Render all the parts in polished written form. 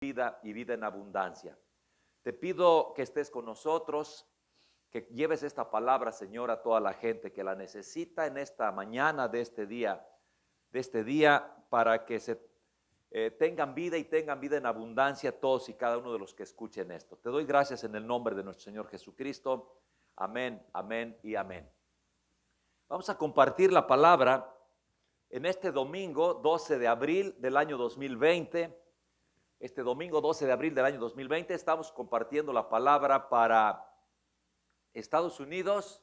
vida y vida en abundancia. Te pido que estés con nosotros, que lleves esta palabra, Señor, a toda la gente que la necesita en esta mañana de este día para que tengan vida y tengan vida en abundancia todos y cada uno de los que escuchen esto. Te doy gracias en el nombre de nuestro Señor Jesucristo. Amén, amén y amén. Vamos a compartir la palabra en este domingo 12 de abril del año 2020. Este domingo 12 de abril del año 2020 estamos compartiendo la palabra para Estados Unidos,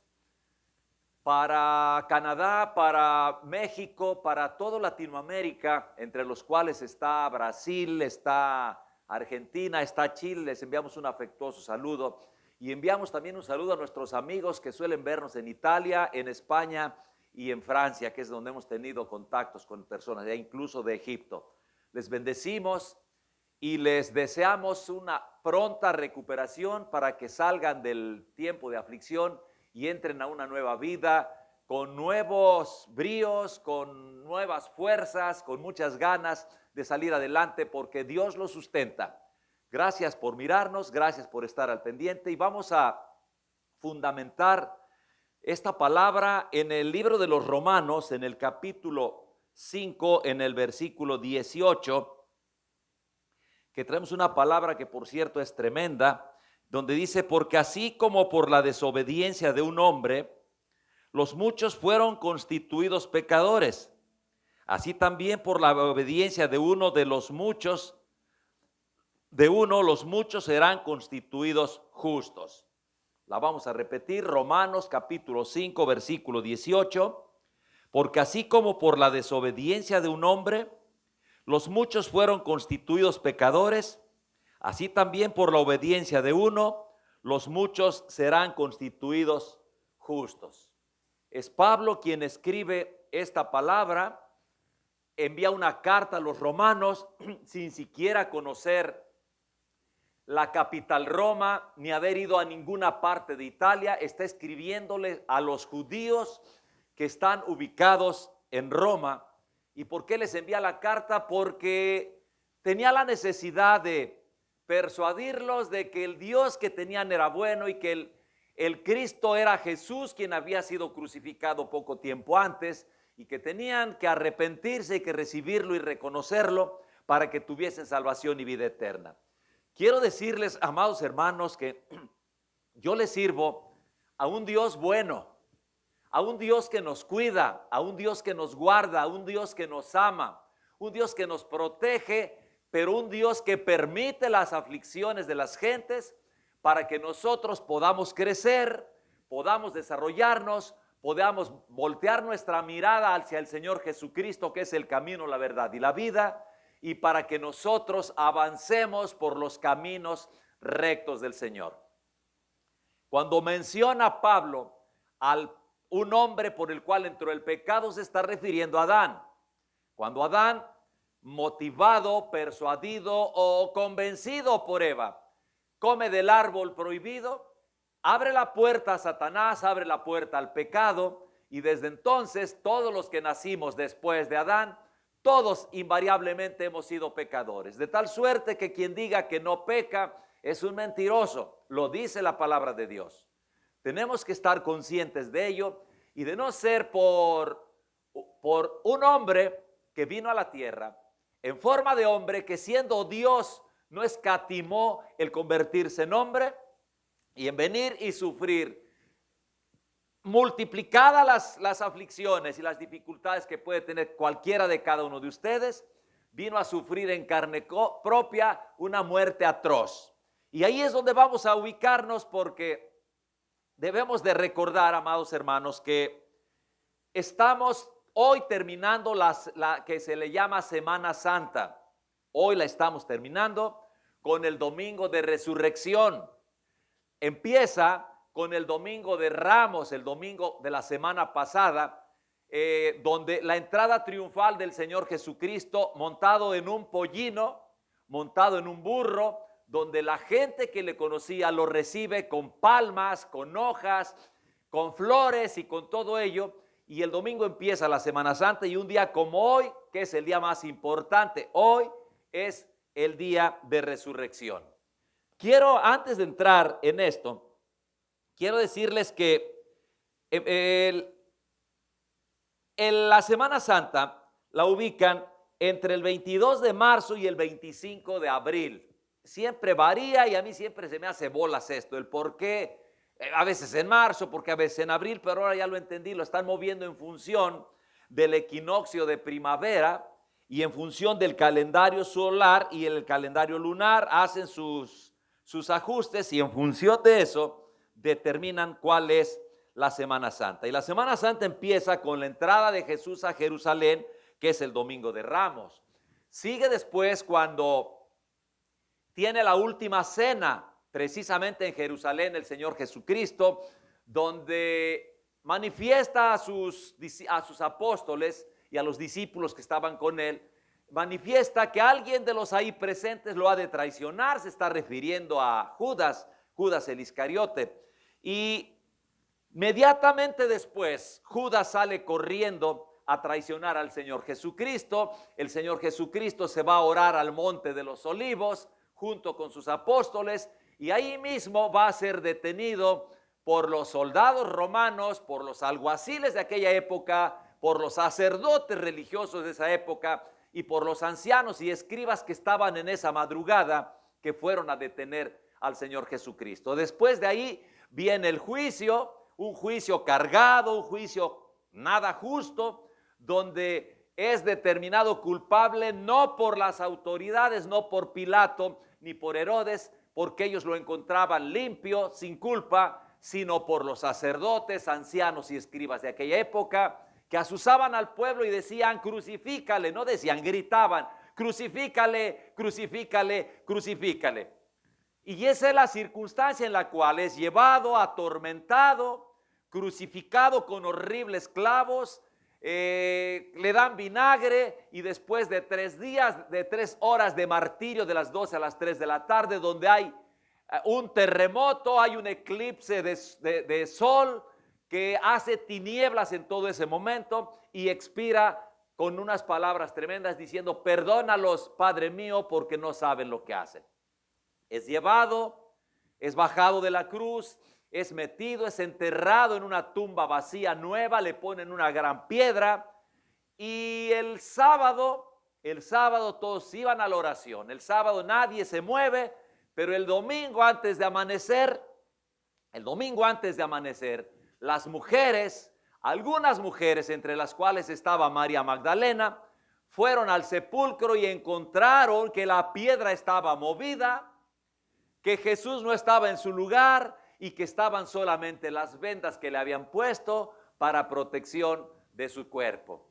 para Canadá, para México, para toda Latinoamérica, entre los cuales está Brasil, está Argentina, está Chile. Les enviamos un afectuoso saludo y enviamos también un saludo a nuestros amigos que suelen vernos en Italia, en España y en Francia, que es donde hemos tenido contactos con personas, ya incluso de Egipto. Les bendecimos y les deseamos una pronta recuperación para que salgan del tiempo de aflicción y entren a una nueva vida con nuevos bríos, con nuevas fuerzas, con muchas ganas de salir adelante porque Dios los sustenta. Gracias por mirarnos, gracias por estar al pendiente y vamos a fundamentar esta palabra en el libro de los Romanos, en el capítulo 5, en el versículo 18, que traemos una palabra que por cierto es tremenda, donde dice, porque así como por la desobediencia de un hombre, los muchos fueron constituidos pecadores, así también por la obediencia de uno de los muchos, los muchos serán constituidos justos. La vamos a repetir, Romanos capítulo 5, versículo 18, porque así como por la desobediencia de un hombre, los muchos fueron constituidos pecadores, así también por la obediencia de uno, los muchos serán constituidos justos. Es Pablo quien escribe esta palabra, envía una carta a los romanos sin siquiera conocer la capital Roma, ni haber ido a ninguna parte de Italia. Está escribiéndole a los judíos que están ubicados en Roma. ¿Y por qué les envía la carta? Porque tenía la necesidad de persuadirlos de que el Dios que tenían era bueno y que el Cristo era Jesús, quien había sido crucificado poco tiempo antes, y que tenían que arrepentirse y que recibirlo y reconocerlo para que tuviesen salvación y vida eterna. Quiero decirles, amados hermanos, que yo les sirvo a un Dios bueno, a un Dios que nos cuida, a un Dios que nos guarda, a un Dios que nos ama, un Dios que nos protege, pero un Dios que permite las aflicciones de las gentes para que nosotros podamos crecer, podamos desarrollarnos, podamos voltear nuestra mirada hacia el Señor Jesucristo, que es el camino, la verdad y la vida, y para que nosotros avancemos por los caminos rectos del Señor. Cuando menciona Pablo un hombre por el cual entró el pecado, se está refiriendo a Adán. Cuando Adán, motivado, persuadido o convencido por Eva, come del árbol prohibido, abre la puerta a Satanás, abre la puerta al pecado, y desde entonces todos los que nacimos después de Adán, todos invariablemente hemos sido pecadores, de tal suerte que quien diga que no peca es un mentiroso, lo dice la palabra de Dios. Tenemos que estar conscientes de ello y de no ser por un hombre que vino a la tierra en forma de hombre, que siendo Dios no escatimó el convertirse en hombre y en venir y sufrir multiplicadas las aflicciones y las dificultades que puede tener cualquiera de cada uno de ustedes, vino a sufrir en carne propia una muerte atroz. Y ahí es donde vamos a ubicarnos, porque debemos de recordar, amados hermanos, que estamos hoy terminando la que se le llama Semana Santa. Hoy la estamos terminando con el domingo de resurrección. Empieza con el domingo de Ramos, el domingo de la semana pasada, donde la entrada triunfal del Señor Jesucristo montado en un pollino, montado en un burro, donde la gente que le conocía lo recibe con palmas, con hojas, con flores y con todo ello. Y el domingo empieza la Semana Santa, y un día como hoy, que es el día más importante, hoy es el día de resurrección. Quiero, antes de entrar en esto, quiero decirles que la Semana Santa la ubican entre el 22 de marzo y el 25 de abril. Siempre varía y a mí siempre se me hace bolas esto, el por qué, a veces en marzo, porque a veces en abril, pero ahora ya lo entendí, lo están moviendo en función del equinoccio de primavera y en función del calendario solar y el calendario lunar, hacen sus ajustes y en función de eso determinan cuál es la Semana Santa. Y la Semana Santa empieza con la entrada de Jesús a Jerusalén, que es el Domingo de Ramos. Sigue después cuando tiene la última cena, precisamente en Jerusalén, el Señor Jesucristo, donde manifiesta a sus apóstoles y a los discípulos que estaban con él, manifiesta que alguien de los ahí presentes lo ha de traicionar. Se está refiriendo a Judas el Iscariote. Y inmediatamente después, Judas sale corriendo a traicionar al Señor Jesucristo. El Señor Jesucristo se va a orar al Monte de los Olivos junto con sus apóstoles y ahí mismo va a ser detenido por los soldados romanos, por los alguaciles de aquella época, por los sacerdotes religiosos de esa época y por los ancianos y escribas que estaban en esa madrugada que fueron a detener al Señor Jesucristo. Después de ahí viene el juicio, un juicio cargado, un juicio nada justo, donde es determinado culpable no por las autoridades, no por Pilato ni por Herodes, porque ellos lo encontraban limpio, sin culpa, sino por los sacerdotes, ancianos y escribas de aquella época, que asusaban al pueblo y decían, crucifícale, no decían, gritaban, crucifícale, crucifícale, crucifícale. Y esa es la circunstancia en la cual es llevado, atormentado, crucificado con horribles clavos, le dan vinagre y después de 3 días, de 3 horas de martirio de las 12 a las 3 de la tarde, donde hay un terremoto, hay un eclipse de sol que hace tinieblas en todo ese momento y expira con unas palabras tremendas diciendo, perdónalos, Padre mío, porque no saben lo que hacen. Es llevado, es bajado de la cruz, es metido, es enterrado en una tumba vacía nueva, le ponen una gran piedra y el sábado todos iban a la oración. El sábado nadie se mueve, pero el domingo antes de amanecer, las mujeres, algunas mujeres entre las cuales estaba María Magdalena, fueron al sepulcro y encontraron que la piedra estaba movida, que Jesús no estaba en su lugar y que estaban solamente las vendas que le habían puesto para protección de su cuerpo.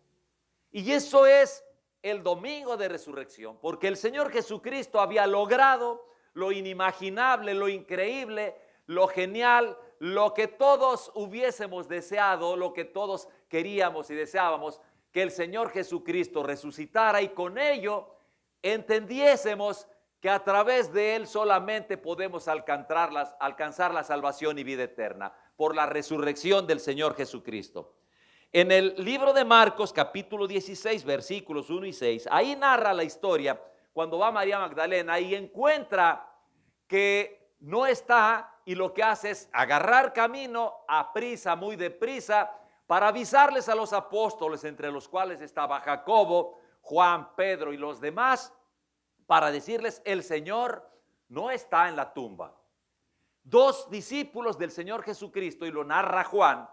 Y eso es el domingo de resurrección, porque el Señor Jesucristo había logrado lo inimaginable, lo increíble, lo genial, lo que todos hubiésemos deseado, lo que todos queríamos y deseábamos, que el Señor Jesucristo resucitara y con ello entendiésemos que a través de él solamente podemos alcanzar la salvación y vida eterna, por la resurrección del Señor Jesucristo. En el libro de Marcos, capítulo 16, versículos 1 y 6, ahí narra la historia cuando va María Magdalena y encuentra que no está y lo que hace es agarrar camino a prisa, muy deprisa, para avisarles a los apóstoles, entre los cuales estaba Jacobo, Juan, Pedro y los demás, para decirles, el Señor no está en la tumba. 2 discípulos del Señor Jesucristo, y lo narra Juan,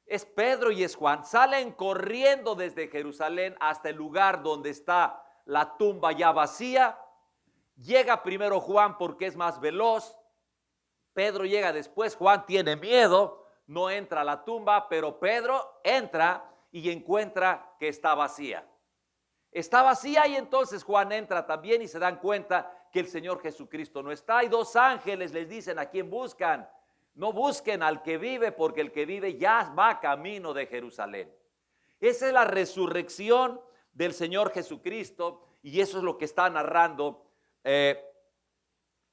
es Pedro y es Juan, salen corriendo desde Jerusalén hasta el lugar donde está la tumba ya vacía. Llega primero Juan porque es más veloz, Pedro llega después, Juan tiene miedo, no entra a la tumba, pero Pedro entra y encuentra que está vacía. Está vacía y entonces Juan entra también y se dan cuenta que el Señor Jesucristo no está. Y 2 ángeles les dicen, ¿a quién buscan? No busquen al que vive, porque el que vive ya va camino de Jerusalén. Esa es la resurrección del Señor Jesucristo y eso es lo que está narrando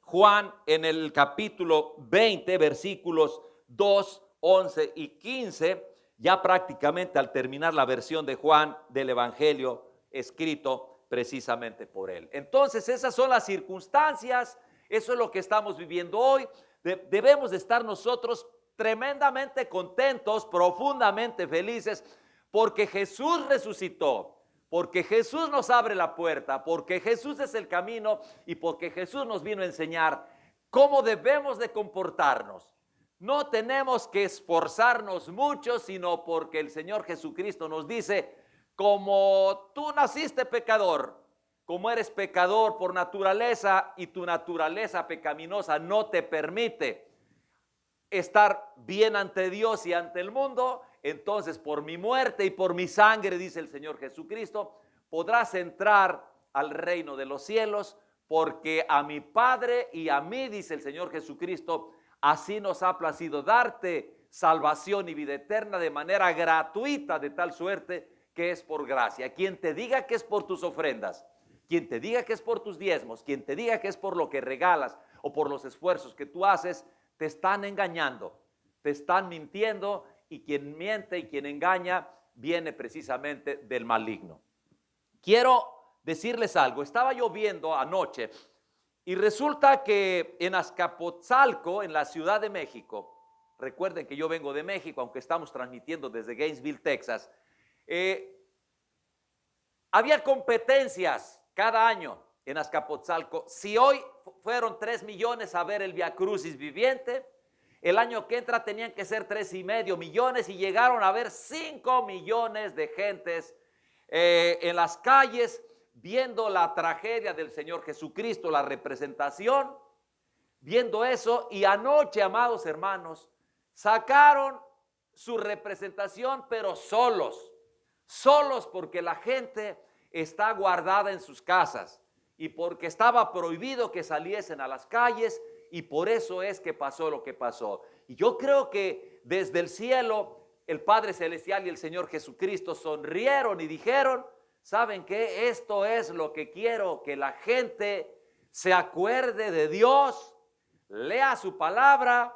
Juan en el capítulo 20, versículos 2, 11 y 15, ya prácticamente al terminar la versión de Juan del Evangelio escrito precisamente por Él. Entonces, esas son las circunstancias, eso es lo que estamos viviendo hoy. Debemos de estar nosotros tremendamente contentos, profundamente felices, porque Jesús resucitó, porque Jesús nos abre la puerta, porque Jesús es el camino y porque Jesús nos vino a enseñar cómo debemos de comportarnos. No tenemos que esforzarnos mucho, sino porque el Señor Jesucristo nos dice, como tú naciste pecador, como eres pecador por naturaleza y tu naturaleza pecaminosa no te permite estar bien ante Dios y ante el mundo, entonces por mi muerte y por mi sangre, dice el Señor Jesucristo, podrás entrar al reino de los cielos, porque a mi Padre y a mí, dice el Señor Jesucristo, así nos ha placido darte salvación y vida eterna de manera gratuita, de tal suerte que es por gracia. Quien te diga que es por tus ofrendas, quien te diga que es por tus diezmos, quien te diga que es por lo que regalas o por los esfuerzos que tú haces, te están engañando, te están mintiendo, y quien miente y quien engaña viene precisamente del maligno. Quiero decirles algo. Estaba yo viendo anoche y resulta que en Azcapotzalco, en la Ciudad de México, recuerden que yo vengo de México, aunque estamos transmitiendo desde Gainesville, Texas, había competencias cada año en Azcapotzalco. Si hoy fueron 3 millones a ver el Via Crucis viviente, el año que entra tenían que ser 3,5 millones y llegaron a ver 5 millones de gentes en las calles viendo la tragedia del Señor Jesucristo, la representación, viendo eso. Y anoche, amados hermanos, sacaron su representación, pero solos porque la gente está guardada en sus casas y porque estaba prohibido que saliesen a las calles, y por eso es que pasó lo que pasó. Y yo creo que desde el cielo el Padre Celestial y el Señor Jesucristo sonrieron y dijeron, ¿saben qué? Esto es lo que quiero, que la gente se acuerde de Dios, lea su palabra,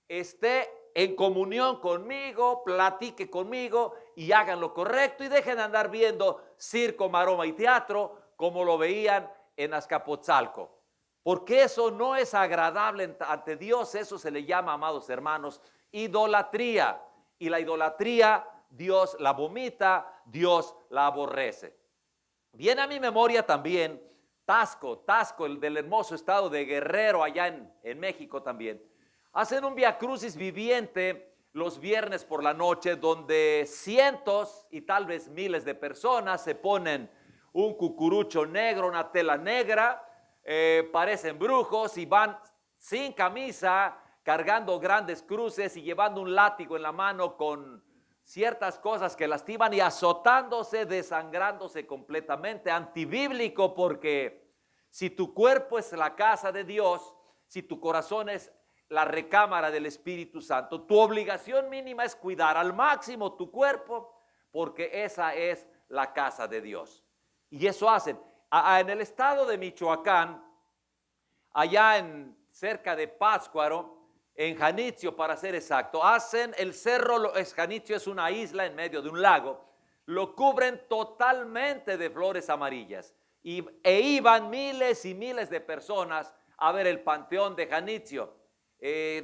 esté en comunión conmigo, platique conmigo y hagan lo correcto y dejen de andar viendo circo, maroma y teatro como lo veían en Azcapotzalco. Porque eso no es agradable ante Dios. Eso se le llama, amados hermanos, idolatría. Y la idolatría Dios la vomita, Dios la aborrece. Viene a mi memoria también Tasco, el del hermoso estado de Guerrero, allá en México también. Hacen un Via Crucis viviente los viernes por la noche, donde cientos y tal vez miles de personas se ponen un cucurucho negro, una tela negra, parecen brujos y van sin camisa, cargando grandes cruces y llevando un látigo en la mano con ciertas cosas que lastiman y azotándose, desangrándose completamente. Antibíblico, porque si tu cuerpo es la casa de Dios, si tu corazón es la recámara del Espíritu Santo, tu obligación mínima es cuidar al máximo tu cuerpo, porque esa es la casa de Dios. Y eso hacen. En el estado de Michoacán, allá cerca de Pátzcuaro, en Janitzio para ser exacto, hacen el cerro. Janitzio es una isla en medio de un lago, lo cubren totalmente de flores amarillas e iban miles y miles de personas a ver el panteón de Janitzio.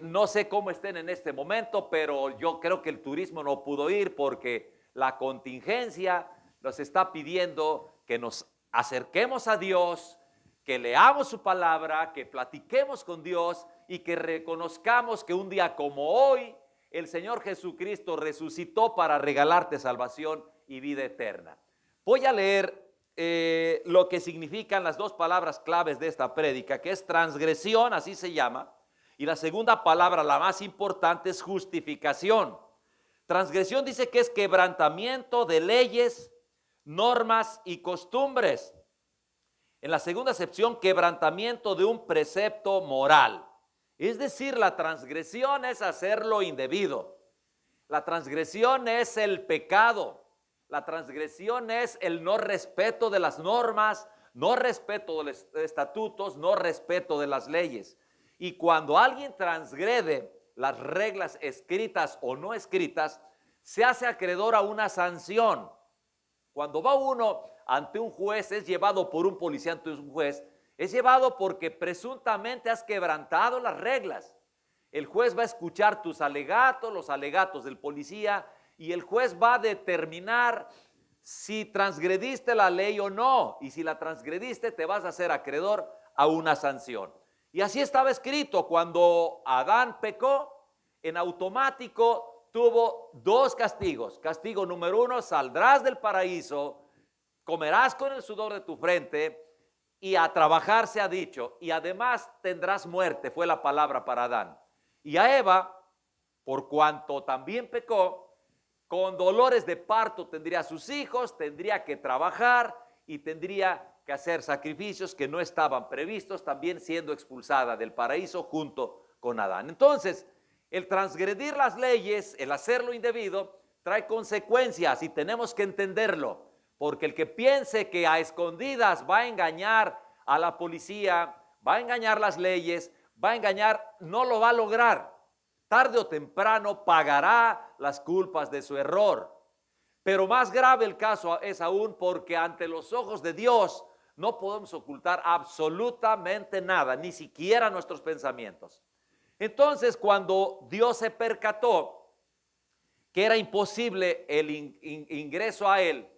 No sé cómo estén en este momento, pero yo creo que el turismo no pudo ir porque la contingencia nos está pidiendo que nos acerquemos a Dios, que leamos su palabra, que platiquemos con Dios y que reconozcamos que un día como hoy el Señor Jesucristo resucitó para regalarte salvación y vida eterna. Voy a leer lo que significan las dos palabras claves de esta prédica, que es transgresión, así se llama, y la segunda palabra, la más importante, es justificación. Transgresión dice que es quebrantamiento de leyes, normas y costumbres. En la segunda acepción, quebrantamiento de un precepto moral. Es decir, la transgresión es hacer lo indebido. La transgresión es el pecado. La transgresión es el no respeto de las normas, no respeto de los estatutos, no respeto de las leyes. Y cuando alguien transgrede las reglas escritas o no escritas, se hace acreedor a una sanción. Cuando va uno ante un juez, es llevado por un policía ante un juez, es llevado porque presuntamente has quebrantado las reglas. El juez va a escuchar tus alegatos, los alegatos del policía, y el juez va a determinar si transgrediste la ley o no. Y si la transgrediste, te vas a hacer acreedor a una sanción. Y así estaba escrito. Cuando Adán pecó, en automático tuvo dos castigos. Castigo número uno: saldrás del paraíso, comerás con el sudor de tu frente, y a trabajar se ha dicho, y además tendrás muerte, fue la palabra para Adán. Y a Eva, por cuanto también pecó, con dolores de parto tendría sus hijos, tendría que trabajar y tendría que hacer sacrificios que no estaban previstos, también siendo expulsada del paraíso junto con Adán. Entonces, el transgredir las leyes, el hacerlo indebido, trae consecuencias y tenemos que entenderlo, porque el que piense que a escondidas va a engañar a la policía, va a engañar las leyes, va a engañar, no lo va a lograr. Tarde o temprano pagará las culpas de su error. Pero más grave el caso es aún porque ante los ojos de Dios no podemos ocultar absolutamente nada, ni siquiera nuestros pensamientos. Entonces, cuando Dios se percató que era imposible el ingreso a Él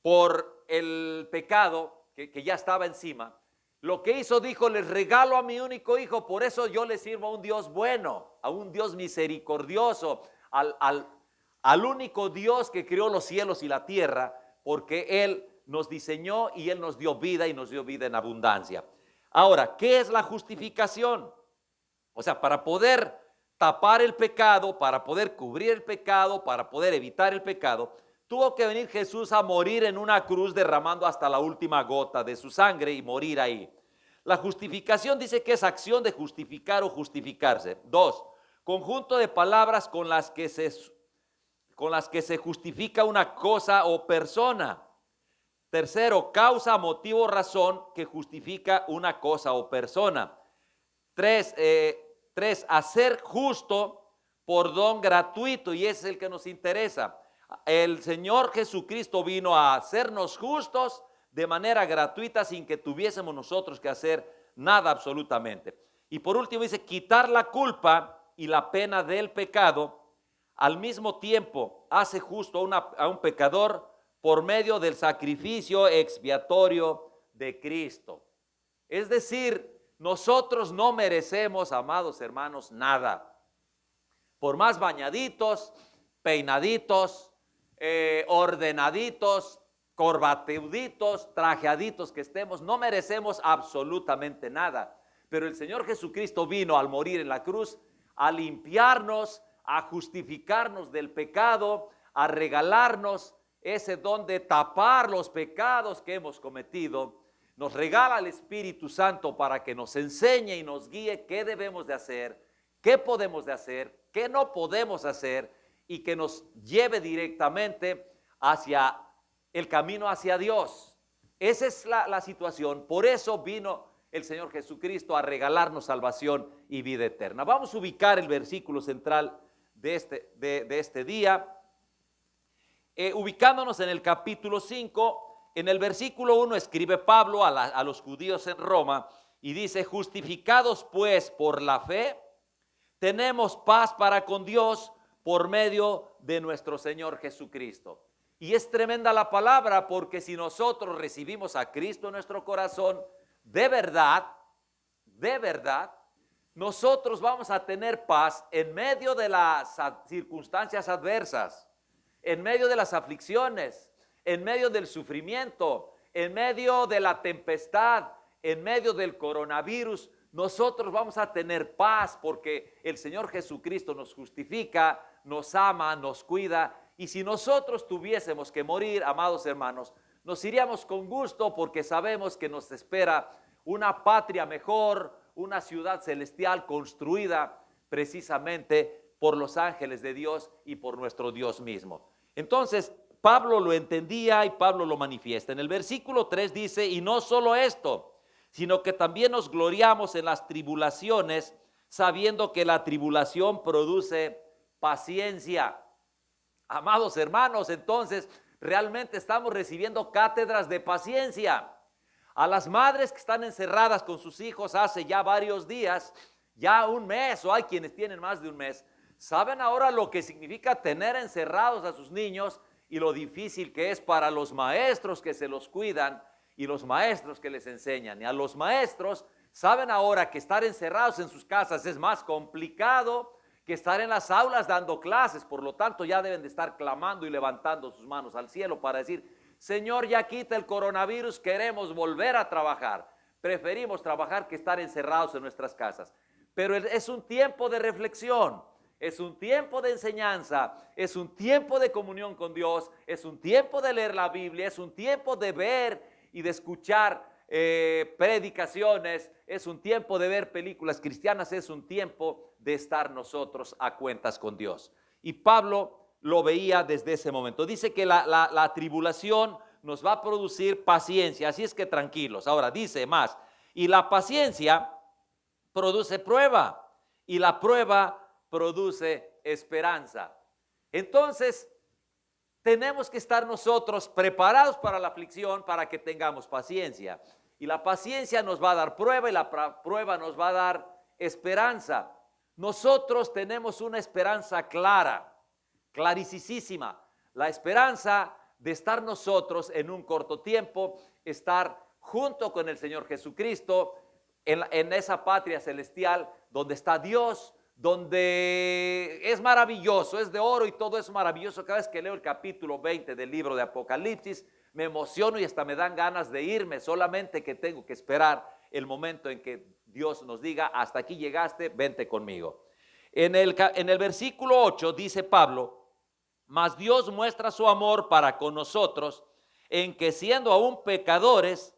por el pecado que ya estaba encima, lo que hizo, dijo: les regalo a mi único hijo, por eso yo le sirvo a un Dios bueno, a un Dios misericordioso, al único Dios que creó los cielos y la tierra, porque Él nos diseñó y Él nos dio vida y nos dio vida en abundancia. Ahora, ¿qué es la justificación? O sea, para poder tapar el pecado, para poder cubrir el pecado, para poder evitar el pecado, tuvo que venir Jesús a morir en una cruz, derramando hasta la última gota de su sangre y morir ahí. La justificación dice que es acción de justificar o justificarse. 2, conjunto de palabras con las que se justifica una cosa o persona. 3, causa, motivo, razón que justifica una cosa o persona. 3, hacer justo por don gratuito, y ese es el que nos interesa. El Señor Jesucristo vino a hacernos justos de manera gratuita, sin que tuviésemos nosotros que hacer nada absolutamente. Y por último dice, quitar la culpa y la pena del pecado. Al mismo tiempo hace justo a un pecador por medio del sacrificio expiatorio de Cristo. Es decir, nosotros no merecemos, amados hermanos, nada. Por más bañaditos, peinaditos, ordenaditos, corbateuditos, trajeaditos que estemos, no merecemos absolutamente nada. Pero el Señor Jesucristo vino al morir en la cruz a limpiarnos, a justificarnos del pecado, a regalarnos ese don de tapar los pecados que hemos cometido. Nos regala el Espíritu Santo para que nos enseñe y nos guíe qué debemos de hacer, qué podemos de hacer, qué no podemos hacer, y que nos lleve directamente hacia el camino hacia Dios. Esa es la situación. Por eso vino el Señor Jesucristo a regalarnos salvación y vida eterna. Vamos a ubicar el versículo central de este día, ubicándonos en el capítulo 5. En el versículo 1 escribe Pablo a los judíos en Roma y dice: justificados pues por la fe, tenemos paz para con Dios por medio de nuestro Señor Jesucristo. Y es tremenda la palabra, porque si nosotros recibimos a Cristo en nuestro corazón, de verdad, nosotros vamos a tener paz en medio de las circunstancias adversas, en medio de las aflicciones, en medio del sufrimiento, en medio de la tempestad, en medio del coronavirus. Nosotros vamos a tener paz porque el Señor Jesucristo nos justifica, nos ama, nos cuida. Y si nosotros tuviésemos que morir, amados hermanos, nos iríamos con gusto, porque sabemos que nos espera una patria mejor, una ciudad celestial construida precisamente por los ángeles de Dios y por nuestro Dios mismo. Entonces, Pablo lo entendía y Pablo lo manifiesta. En el versículo 3 dice: y no solo esto, sino que también nos gloriamos en las tribulaciones, sabiendo que la tribulación produce paciencia. Amados hermanos, entonces realmente estamos recibiendo cátedras de paciencia. A las madres que están encerradas con sus hijos hace ya varios días, ya un mes, o hay quienes tienen más de un mes, saben ahora lo que significa tener encerrados a sus niños y lo difícil que es para los maestros que se los cuidan y los maestros que les enseñan. Y a los maestros saben ahora que estar encerrados en sus casas es más complicado que estar en las aulas dando clases. Por lo tanto, ya deben de estar clamando y levantando sus manos al cielo para decir: Señor, ya quita el coronavirus, queremos volver a trabajar. Preferimos trabajar que estar encerrados en nuestras casas. Pero es un tiempo de reflexión, es un tiempo de enseñanza, es un tiempo de comunión con Dios, es un tiempo de leer la Biblia, es un tiempo de ver y de escuchar predicaciones, es un tiempo de ver películas cristianas, es un tiempo de estar nosotros a cuentas con Dios. Y Pablo lo veía desde ese momento. Dice que la tribulación nos va a producir paciencia, así es que tranquilos. Ahora dice más, y la paciencia produce prueba, y la prueba produce esperanza. Entonces, tenemos que estar nosotros preparados para la aflicción para que tengamos paciencia. Y la paciencia nos va a dar prueba y la prueba nos va a dar esperanza. Nosotros tenemos una esperanza clara, clarísima. La esperanza de estar nosotros en un corto tiempo, estar junto con el Señor Jesucristo en esa patria celestial donde está Dios, donde es maravilloso, es de oro y todo es maravilloso. Cada vez que leo el capítulo 20 del libro de Apocalipsis, me emociono y hasta me dan ganas de irme, solamente que tengo que esperar el momento en que Dios nos diga: hasta aquí llegaste, vente conmigo. En el versículo 8 dice Pablo: mas Dios muestra su amor para con nosotros, en que siendo aún pecadores,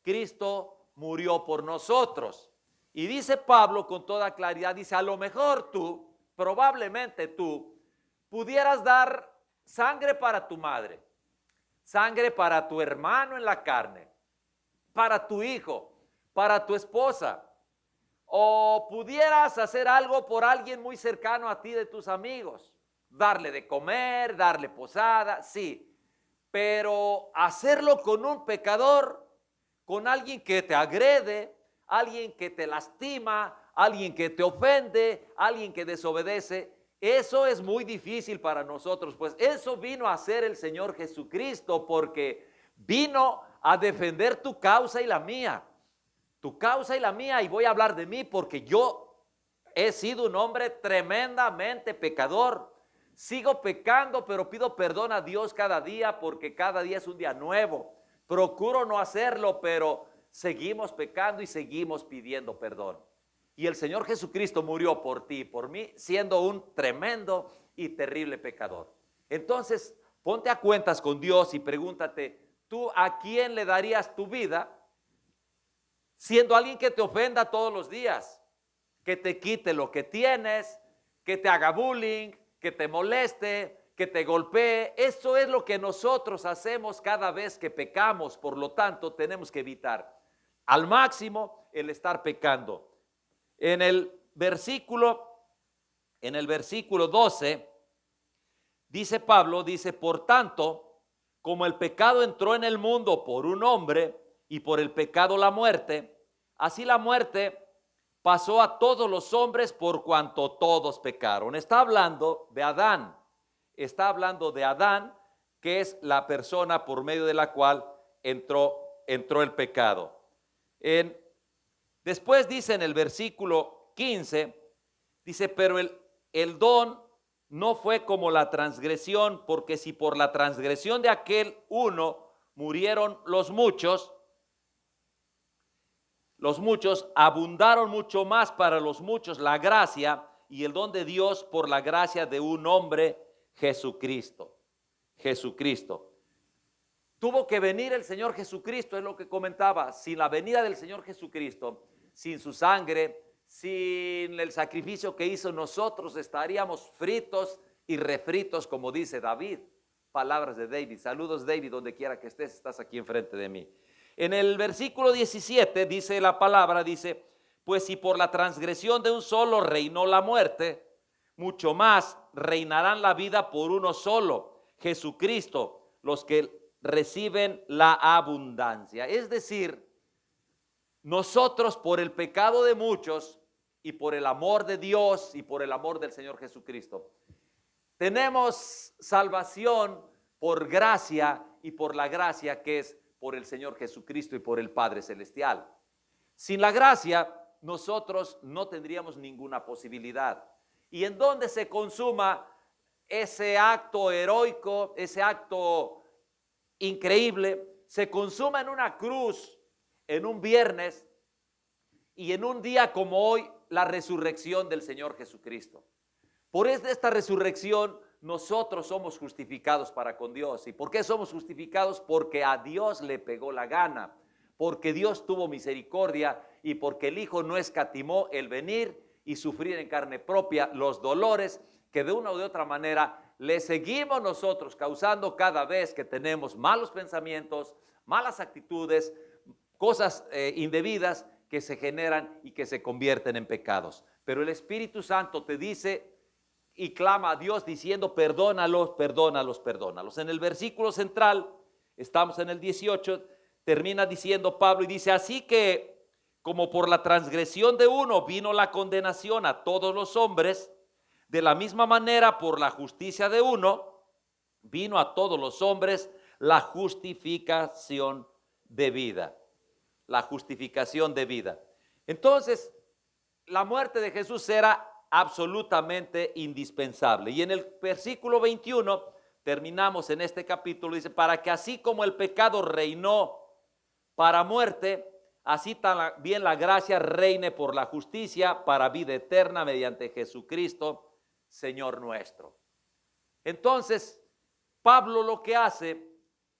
Cristo murió por nosotros. Y dice Pablo con toda claridad, dice: a lo mejor tú, probablemente tú, pudieras dar sangre para tu madre, sangre para tu hermano en la carne, para tu hijo, para tu esposa, o pudieras hacer algo por alguien muy cercano a ti de tus amigos, darle de comer, darle posada, sí, pero hacerlo con un pecador, con alguien que te agrede, alguien que te lastima, alguien que te ofende, alguien que desobedece, eso es muy difícil para nosotros. Pues eso vino a hacer el Señor Jesucristo, porque vino a defender tu causa y la mía. Tu causa y la mía, y voy a hablar de mí porque yo he sido un hombre tremendamente pecador. Sigo pecando, pero pido perdón a Dios cada día porque cada día es un día nuevo. Procuro no hacerlo, pero seguimos pecando y seguimos pidiendo perdón. Y el Señor Jesucristo murió por ti y por mí, siendo un tremendo y terrible pecador. Entonces, ponte a cuentas con Dios y pregúntate: ¿tú a quién le darías tu vida? Siendo alguien que te ofenda todos los días, que te quite lo que tienes, que te haga bullying, que te moleste, que te golpee. Eso es lo que nosotros hacemos cada vez que pecamos. Por lo tanto, tenemos que evitar al máximo el estar pecando. En el versículo 12, dice Pablo, dice: por tanto, como el pecado entró en el mundo por un hombre, y por el pecado la muerte, así la muerte pasó a todos los hombres por cuanto todos pecaron. Está hablando de Adán. Está hablando de Adán, que es la persona por medio de la cual entró el pecado. Después dice en el versículo 15, dice: pero el don no fue como la transgresión, porque si por la transgresión de aquel uno murieron los muchos abundaron mucho más para los muchos la gracia y el don de Dios por la gracia de un hombre, Jesucristo. Tuvo que venir el Señor Jesucristo, es lo que comentaba. Sin la venida del Señor Jesucristo, sin su sangre, sin el sacrificio que hizo, nosotros estaríamos fritos y refritos, como dice David. Palabras de David. Saludos, David, donde quiera que estés, estás aquí enfrente de mí. En el versículo 17 dice la palabra, dice: pues si por la transgresión de un solo reinó la muerte, mucho más reinarán la vida por uno solo, Jesucristo, los que reciben la abundancia. Es decir, nosotros por el pecado de muchos y por el amor de Dios y por el amor del Señor Jesucristo, tenemos salvación por gracia y por la gracia que es por el Señor Jesucristo y por el Padre Celestial. Sin la gracia, nosotros no tendríamos ninguna posibilidad. ¿Y en dónde se consuma ese acto heroico, ese acto increíble? Se consuma en una cruz, en un viernes y en un día como hoy, la resurrección del Señor Jesucristo. Por esta resurrección nosotros somos justificados para con Dios. ¿Y por qué somos justificados? Porque a Dios le pegó la gana, porque Dios tuvo misericordia y porque el Hijo no escatimó el venir y sufrir en carne propia los dolores que de una u de otra manera le seguimos nosotros causando cada vez que tenemos malos pensamientos, malas actitudes, cosas indebidas que se generan y que se convierten en pecados. Pero el Espíritu Santo te dice y clama a Dios diciendo: perdónalos, perdónalos, perdónalos. En el versículo central, estamos en el 18, termina diciendo Pablo y dice: así que como por la transgresión de uno vino la condenación a todos los hombres, de la misma manera por la justicia de uno vino a todos los hombres la justificación de vida. La justificación de vida. Entonces, la muerte de Jesús era absolutamente indispensable. Y en el versículo 21, terminamos en este capítulo, dice: para que así como el pecado reinó para muerte, así también la gracia reine por la justicia para vida eterna mediante Jesucristo, Señor nuestro. Entonces, Pablo lo que hace,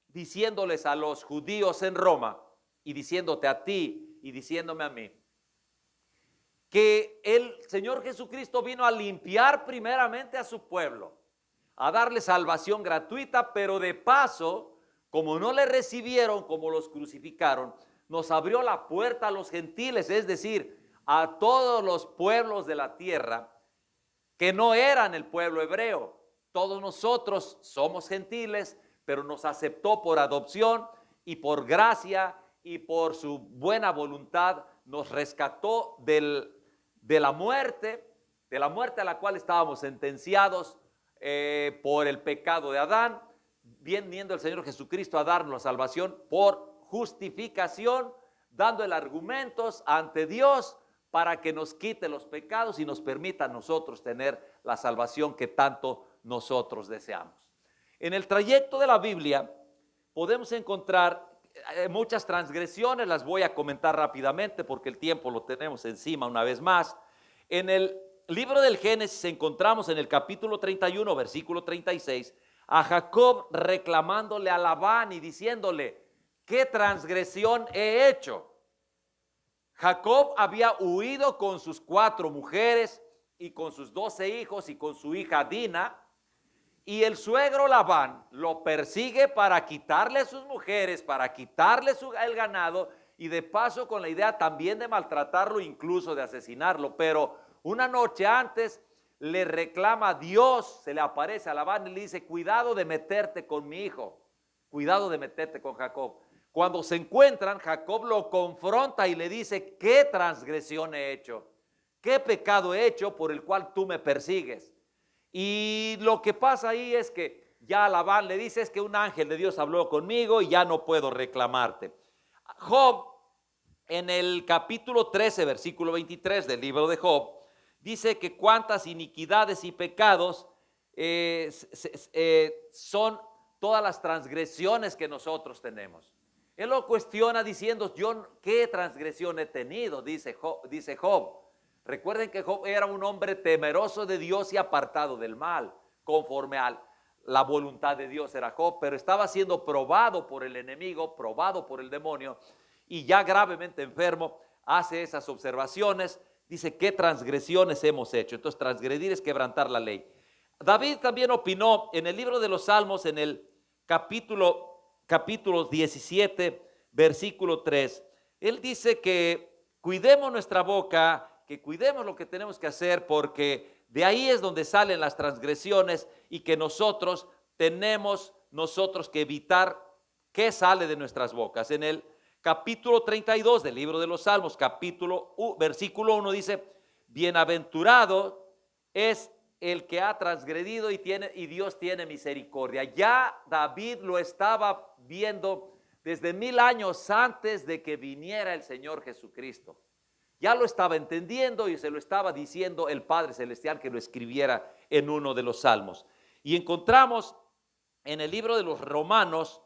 diciéndoles a los judíos en Roma, y diciéndote a ti y diciéndome a mí, que el Señor Jesucristo vino a limpiar primeramente a su pueblo, a darle salvación gratuita, pero de paso, como no le recibieron, como los crucificaron, nos abrió la puerta a los gentiles, es decir, a todos los pueblos de la tierra que no eran el pueblo hebreo. Todos nosotros somos gentiles, pero nos aceptó por adopción y por gracia y por su buena voluntad nos rescató de la muerte a la cual estábamos sentenciados por el pecado de Adán, viniendo el Señor Jesucristo a darnos la salvación por justificación, dándole argumentos ante Dios para que nos quite los pecados y nos permita a nosotros tener la salvación que tanto nosotros deseamos. En el trayecto de la Biblia podemos encontrar muchas transgresiones, las voy a comentar rápidamente porque el tiempo lo tenemos encima una vez más. En el libro del Génesis encontramos en el capítulo 31, versículo 36, a Jacob reclamándole a Labán y diciéndole: ¿qué transgresión he hecho? Jacob había huido con sus 4 mujeres y con sus 12 hijos y con su hija Dina. Y el suegro Labán lo persigue para quitarle sus mujeres, para quitarle el ganado y de paso con la idea también de maltratarlo, incluso de asesinarlo. Pero una noche antes le reclama a Dios, se le aparece a Labán y le dice: cuidado de meterte con mi hijo, cuidado de meterte con Jacob. Cuando se encuentran, Jacob lo confronta y le dice: ¿qué transgresión he hecho? ¿Qué pecado he hecho por el cual tú me persigues? Y lo que pasa ahí es que ya Labán le dice: es que un ángel de Dios habló conmigo y ya no puedo reclamarte. Job, en el capítulo 13, versículo 23 del libro de Job, dice que cuántas iniquidades y pecados son todas las transgresiones que nosotros tenemos. Él lo cuestiona diciendo: yo, ¿qué transgresión he tenido? Dice Job. Recuerden que Job era un hombre temeroso de Dios y apartado del mal, conforme a la voluntad de Dios era Job, pero estaba siendo probado por el enemigo, probado por el demonio, y ya gravemente enfermo, hace esas observaciones, dice: ¿qué transgresiones hemos hecho? Entonces, transgredir es quebrantar la ley. David también opinó en el libro de los Salmos, en el capítulo 17, versículo 3, él dice que cuidemos nuestra boca, que cuidemos lo que tenemos que hacer, porque de ahí es donde salen las transgresiones y que nosotros tenemos nosotros que evitar qué sale de nuestras bocas. En el capítulo 32 del libro de los Salmos, versículo 1 dice: bienaventurado es el que ha transgredido y Dios tiene misericordia. Ya David lo estaba viendo desde 1000 años antes de que viniera el Señor Jesucristo. Ya lo estaba entendiendo y se lo estaba diciendo el Padre Celestial que lo escribiera en uno de los salmos. Y encontramos en el libro de los Romanos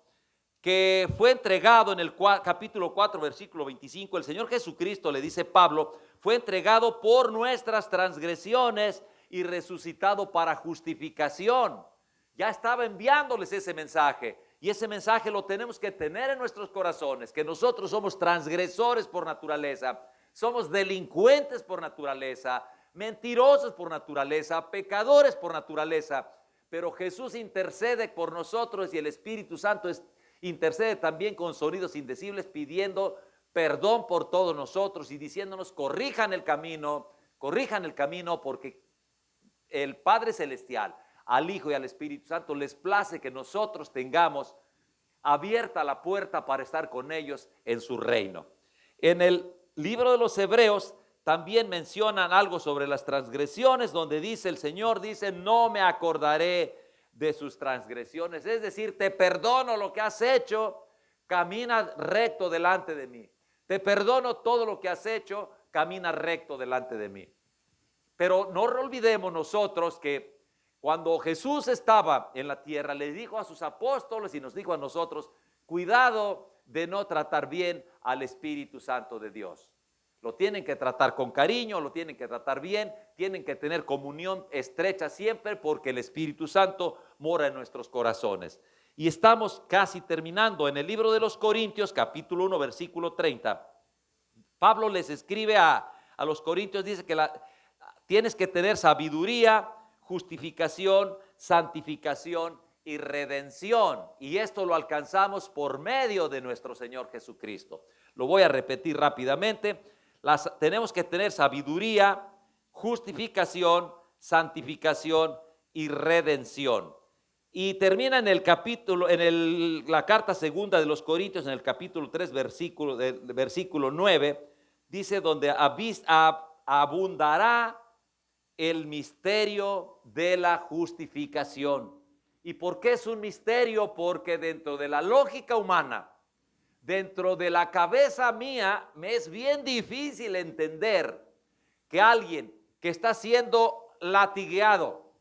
que fue entregado en el capítulo 4, versículo 25, el Señor Jesucristo, le dice Pablo, fue entregado por nuestras transgresiones y resucitado para justificación. Ya estaba enviándoles ese mensaje, y ese mensaje lo tenemos que tener en nuestros corazones, que nosotros somos transgresores por naturaleza, somos delincuentes por naturaleza, mentirosos por naturaleza, pecadores por naturaleza, pero Jesús intercede por nosotros y el Espíritu Santo intercede también con sonidos indecibles, pidiendo perdón por todos nosotros y diciéndonos: corrijan el camino, porque el Padre Celestial, al Hijo y al Espíritu Santo les place que nosotros tengamos abierta la puerta para estar con ellos en su reino. En el libro de los Hebreos también mencionan algo sobre las transgresiones, donde dice el Señor, dice: no me acordaré de sus transgresiones. Es decir, te perdono lo que has hecho, camina recto delante de mí. Te perdono todo lo que has hecho, camina recto delante de mí. Pero no olvidemos nosotros que cuando Jesús estaba en la tierra, le dijo a sus apóstoles y nos dijo a nosotros: cuidado de no tratar bien al Espíritu Santo de Dios. Lo tienen que tratar con cariño, lo tienen que tratar bien, tienen que tener comunión estrecha siempre, porque el Espíritu Santo mora en nuestros corazones. Y estamos casi terminando. En el libro de los Corintios, capítulo 1, versículo 30, Pablo les escribe a los Corintios, dice que tienes que tener sabiduría, justificación, santificación y redención. Y esto lo alcanzamos por medio de nuestro Señor Jesucristo. Lo voy a repetir rápidamente. Tenemos que tener sabiduría, justificación, santificación y redención. Y termina en el capítulo, la carta segunda de los Corintios, en el capítulo 3, versículo 9, dice: donde abundará el misterio de la justificación. ¿Y por qué es un misterio? Porque dentro de la lógica humana, dentro de la cabeza mía, me es bien difícil entender que alguien que está siendo latigueado,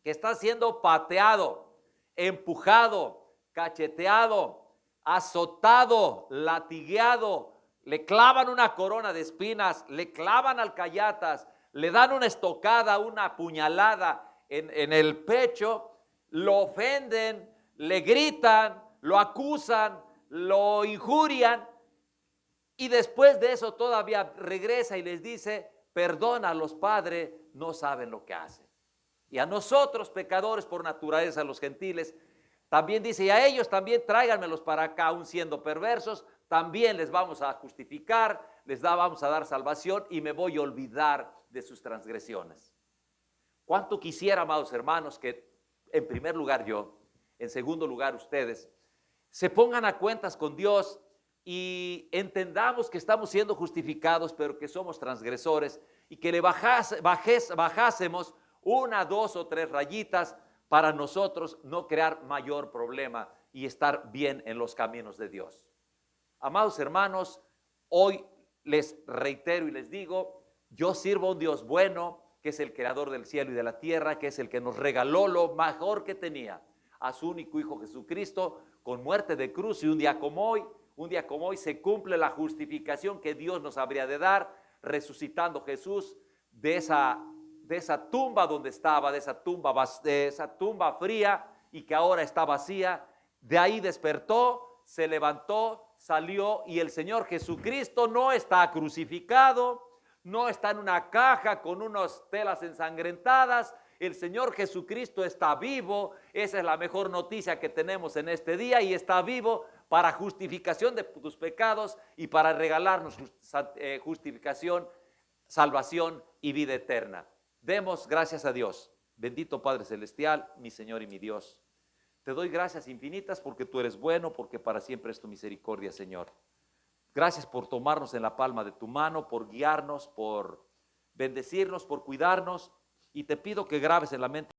que está siendo pateado, empujado, cacheteado, azotado, latigueado, le clavan una corona de espinas, le clavan alcayatas, le dan una estocada, una puñalada en el pecho, lo ofenden, le gritan, lo acusan, lo injurian, y después de eso todavía regresa y les dice: perdónalos, Padre, no saben lo que hacen. Y a nosotros, pecadores por naturaleza, los gentiles, también dice: y a ellos también tráiganmelos para acá, aun siendo perversos, también les vamos a justificar, vamos a dar salvación, y me voy a olvidar de sus transgresiones. ¿Cuánto quisiera, amados hermanos, que en primer lugar yo, en segundo lugar ustedes, se pongan a cuentas con Dios y entendamos que estamos siendo justificados, pero que somos transgresores, y que le bajásemos 1, 2 o 3 rayitas para nosotros no crear mayor problema y estar bien en los caminos de Dios. Amados hermanos, hoy les reitero y les digo: yo sirvo a un Dios bueno, que es el creador del cielo y de la tierra, que es el que nos regaló lo mejor que tenía, a su único Hijo Jesucristo, con muerte de cruz. Y un día como hoy se cumple la justificación que Dios nos habría de dar, resucitando Jesús de esa tumba donde estaba, de esa tumba fría y que ahora está vacía. De ahí despertó, se levantó, salió, y el Señor Jesucristo no está crucificado, no está en una caja con unas telas ensangrentadas. El Señor Jesucristo está vivo. Esa es la mejor noticia que tenemos en este día, y está vivo para justificación de tus pecados y para regalarnos justificación, salvación y vida eterna. Demos gracias a Dios. Bendito Padre Celestial, mi Señor y mi Dios, Te doy gracias infinitas porque tú eres bueno, porque para siempre es tu misericordia, Señor. Gracias por tomarnos en la palma de tu mano, por guiarnos, por bendecirnos, por cuidarnos. Y te pido que grabes en la mente